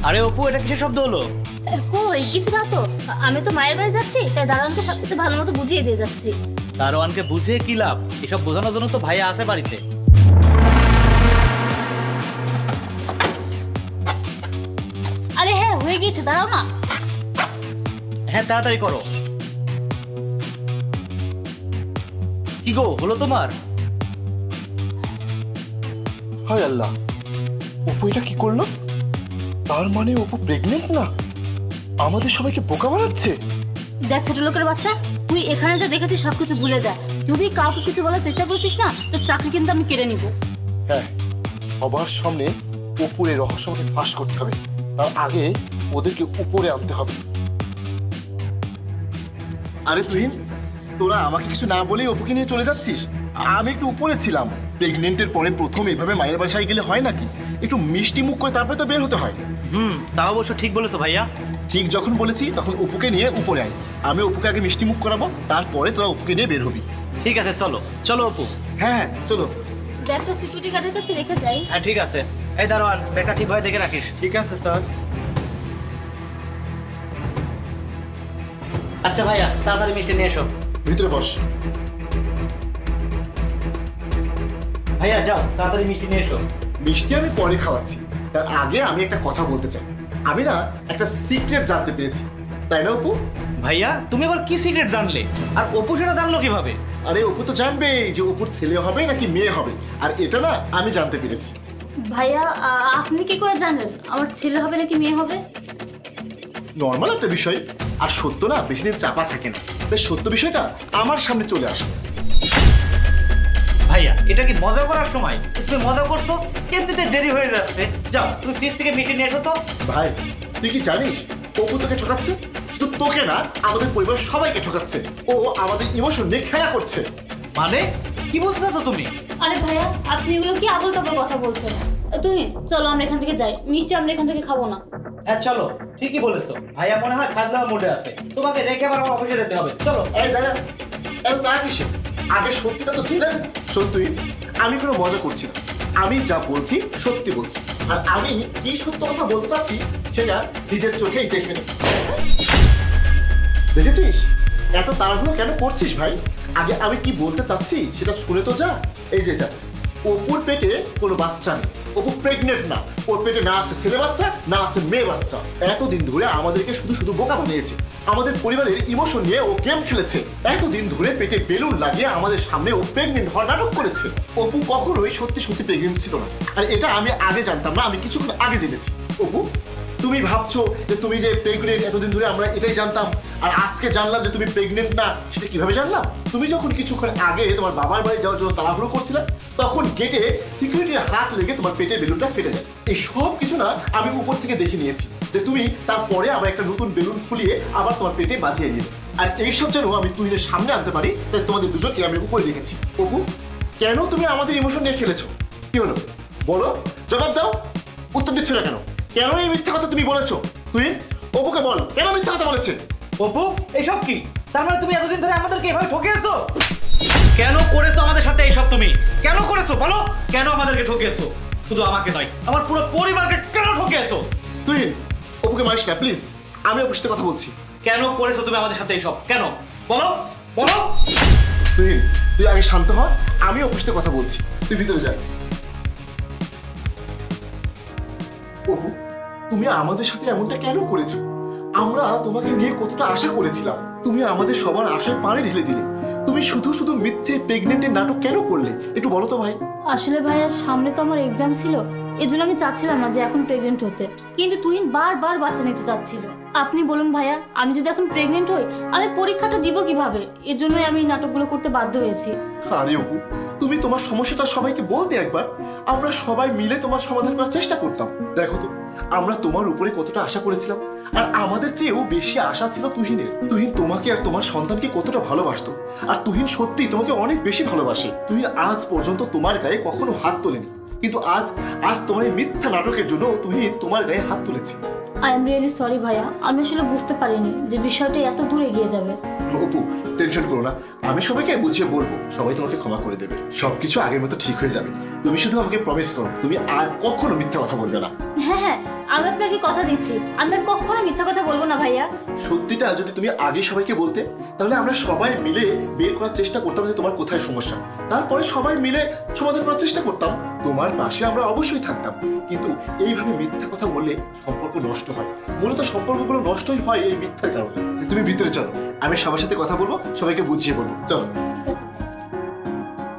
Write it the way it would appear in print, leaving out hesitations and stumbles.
আরে অপু, এটা কিসের শব্দ হলো? কই কিছু না তো, আমি তো মায়ের বাড়ি যাচ্ছি, তাই দারোয়ানকে সবকিছু ভালো মতো বুঝিয়ে দিয়ে যাচ্ছি। দারোয়ানকে বুঝিয়ে কি লাভ? এসব বোঝানোর জন্য তো ভাইয়া আছে বাড়িতে। আরে হ্যাঁ, হয়ে গিয়েছে, দাঁড়াও না। হ্যাঁ, তাড়াতাড়ি করো। কি গো, হলো তোমার? হায় আল্লাহ, অপু এটা কি করলো? তার মানে অপু প্রেগনেন্ট না? আমাদের সবাইকে বোকা বানাচ্ছে। দেখ ছোট লোকের বাচ্চা, তুই এখানে যা দেখেছিস সবকিছু ভুলে যা। যদি কাউকে কিছু বলার চেষ্টা করছিস না, তোর চাকরি কিন্তু আমি কেড়ে নিব। হ্যাঁ, সবার সামনে অপুর এই রহস্যকে ফাঁস করতে হবে। তার আগে ওদেরকে উপরে আনতে হবে। আরে তুহিন, তোরা আমাকে কিছু না বলেই অপুকে নিয়ে চলে যাচ্ছিস? আমি একটু উপরে ছিলাম। প্রেগনেন্টের পরে প্রথম এভাবে মায়ের বাসায় গেলে হয় নাকি? একটু মিষ্টি মুখ করে তারপরে তো বের হতে হয়। তা অবশ্য ঠিক বলেছো ভাইয়া। ঠিক যখন বলেছি তখন অপুকে নিয়ে উপরে আয়। আমি অপুকে আগে মিষ্টি মুখ করাবো, তারপরে তোরা অপুকে নিয়ে বের হবি। ঠিক আছে, চলো চলো অপু। হ্যাঁ চলো। ব্যাগটা সিকিউরিটি গার্ডের কাছে রেখে যাই। হ্যাঁ ঠিক আছে। এই দারোয়ান, ব্যাগটা ঠিকভাবে দেখে রাখিস। ঠিক আছে স্যার। আচ্ছা ভাইয়া, তাড়াতাড়ি মিষ্টি নিয়ে এসো। ভিতরে বস। ভাইয়া যাও, তাড়াতাড়ি মিষ্টি নিয়ে এসো। মিষ্টি আমি পরে খাওয়াচ্ছি, তার আগে আমি একটা কথা বলতে চাই। আমি না একটা সিক্রেট জানতে পেরেছি, তাই না অপু? ভাইয়া, তুমি আবার কি সিক্রেট জানলে? আর অপু সেটা জানলো কিভাবে? আরে অপু তো জানবেই যে অপুর ছেলে হবে নাকি মেয়ে হবে, আর এটা না আমি জানতে পেরেছি। ভাইয়া আপনি কি করে জানলেন আমার ছেলে হবে নাকি মেয়ে হবে? নর্মাল একটা বিষয়, আর সত্য না বেশি দিন চাপা থাকে না, তাই সত্য বিষয়টা আমার সামনে চলে আসে। ভাইয়া, এটা কি মজা করার সময়? তুমি মজা করছো? এমনিতে দেরি হয়ে যাচ্ছে। যাও, তুমি ফ্রিজ থেকে মিষ্টি নিয়ে এসো তো। ভাই, তুই কি জানিস অপু তোকে ঠকাচ্ছে? শুধু তোকে না, আমাদের পরিবারের সবাইকে ঠকাচ্ছে। ও আমাদের ইমোশন নিয়ে খেলা করছে। মানে কি বলতে চাচ্ছো তুমি? আরে ভাইয়া, আপনি এগুলো কি আবল তাবল কথা বলছেন? তুই চলো আমরা এখান থেকে যাই, মিষ্টি আমরা এখান থেকে খাবো না। হ্যাঁ চলো, ঠিকই বলেছো। ভাইয়া মনে হয় খাজনা মুডে আছে, তোমাকে রেখে আবার আমার অফিসে যেতে হবে। চলো। এই দাদা, এত তারা কিসে? আগে সত্যিটা তো ছিলেন। সত্যি আমি কোনো মজা করছি না, আমি যা বলছি সত্যি বলছি। আর আমি কি সত্য কথা বলতে চাচ্ছি সেটা নিজের চোখেই দেখে নে। দেখেছিস এত তাড়াহুড়ো কেন করছিস ভাই? আগে আমি কি বলতে চাচ্ছি সেটা শুনে তো যা। এই যে এটা, অপুর পেটে কোনো বাচ্চা নেই, অপু প্রেগনেন্ট না। ওর পেটে না আছে ছেলে বাচ্চা, না আছে মেয়ে বাচ্চা। এতদিন ধরে আমাদেরকে শুধু শুধু বোকা বানিয়েছে। আমাদের পরিবারের ইমোশন নিয়ে ও গেম খেলেছে। এতদিন ধরে পেটে বেলুন লাগিয়ে আমাদের সামনে ও প্রেগনেন্ট হওয়ার নাটক করেছে। অপু কখনোই সত্যি সত্যি প্রেগনেন্ট ছিল না, আর এটা আমি আগে জানতাম না, আমি কিছুক্ষণ আগে জেনেছি। অপু, তুমি ভাবছো যে তুমি যে প্রেগনেন্ট, এতদিন ধরে আমরা এটাই জানতাম, আর আজকে জানলাম যে তুমি প্রেগনেন্ট না। সেটা কিভাবে জানলাম? তুমি যখন কিছুক্ষণ আগে তোমার বাবার বাড়ি যাওয়ার জন্য তাড়াহুড়ো করছিলে, তখন গেটে সিকিউরিটির হাত লেগে তোমার পেটের বেলুনটা ফেটে যায়। এই সব কিছু না আমি উপর থেকে দেখে নিয়েছি, যে তুমি তারপরে আবার একটা নতুন বেলুন ফুলিয়ে আবার তোমার পেটে বাঁধিয়ে নিলে। আর এইসব যেন আমি তুহিনের সামনে আনতে পারি, তাই তোমাদের দুজনকে আমি উপরে রেখেছি। অপু, কেন তুমি আমাদের ইমোশন নিয়ে খেলেছো? কি হলো বলো, জবাব দাও। উত্তর দিচ্ছ না কেন? কেন এই মিথ্যা কথা তুমি বলেছো? তুই অপুকে বল, কেন মিথ্যা কথা বলেছে? অপু, এইসব কি? তার মানে তুমি এতদিন ধরে আমাদেরকে এভাবে ঠকিয়েছো? কেন করেছো আমাদের সাথে এইসব? তুমি কেন করেছো বলো? কেন আমাদেরকে ঠকিয়েছো? শুধু আমাকে নয়, আমার পুরো পরিবারকে কেন ঠকিয়েছো? তুই অপুকে মারিস না প্লিজ, আমি অপুর সাথে কথা বলছি। কেন করেছো তুমি আমাদের সাথে এইসব? কেন বলো বলো। তুই তুই আগে শান্ত হ, আমি অপুর সাথে কথা বলছি। তুই ভিতরে যা। অপু, তুমি আমাদের সাথে এমনটা কেন করেছো? আমরা তোমাকে নিয়ে কতটা আশা করেছিলাম, তুমি আমাদের সবার আশায় পানি ঢেলে দিলে। তুমি শুধু শুধু মিথ্যে প্রেগনেন্টের নাটক কেন করলে? একটু বলো তো ভাই। আসলে ভাইয়া, সামনে তো আমার এক্সাম ছিল, এজন্য আমি চাচ্ছিলাম না যে এখন প্রেগনেন্ট হতে, কিন্তু তুহিন বারবার বাচ্চা নিতে চাচ্ছিল। আপনি বলুন ভাইয়া, আমি যদি এখন প্রেগনেন্ট হই, আমি পরীক্ষাটা দিব কিভাবে? এর জন্যই আমি এই নাটকগুলো করতে বাধ্য হয়েছি। আরে অপু, তুমি তোমার সমস্যাটা সবাইকে বলতে একবার, আমরা সবাই মিলে তোমার সমাধান করার চেষ্টা করতাম। দেখো তো, আমরা তোমার উপরে কতটা আশা করেছিলাম, আর আমাদের চেয়েও বেশি আশা ছিল তুহিনের। তুহিন তোমাকে আর তোমার সন্তানকে কতটা ভালোবাসতো, আর তুহিন সত্যি তোমাকে অনেক বেশি ভালোবাসে। তুহিন আজ পর্যন্ত তোমার গায়ে কখনো হাত তোলেনি, কিন্তু আজ তোমার এই মিথ্যা নাটকের জন্য তুহিন তোমার গায়ে হাত তুলেছে। আই এম রিয়েলি সরি ভাইয়া, আমি আসলে বুঝতে পারিনি যে বিষয়টা এত দূর এগিয়ে যাবে। অপু টেনশন করো না, আমি সবাইকে বুঝিয়ে বলবো, সবাই তোমাকে ক্ষমা করে দেবে, সবকিছু আগের মতো ঠিক হয়ে যাবে। তুমি শুধু আমাকে প্রমিস করো, তুমি আর কখনো মিথ্যা কথা বলবে না। হ্যাঁ হ্যাঁ, আমি আপনাকে কথা দিচ্ছি, আমি আর কখনো মিথ্যা কথা বলবো না ভাইয়া। সত্যিটা যদি তুমি আগে সবাইকে বলতে, তাহলে আমরা সবাই মিলে বের করার চেষ্টা করতাম যে তোমার কোথায় সমস্যা, তারপরে সবাই মিলে সমাধান করার চেষ্টা করতাম, তোমার পাশে আমরা অবশ্যই থাকতাম। কিন্তু এইভাবে মিথ্যা কথা বললে সম্পর্ক নষ্ট হয়, মূলত সম্পর্কগুলো নষ্টই হয় এই মিথ্যার কারণে। তুমি ভিতরে চলো, আমি সবার সাথে কথা বলবো, সবাইকে বুঝিয়ে বলবো, চলো। ঠিক আছে।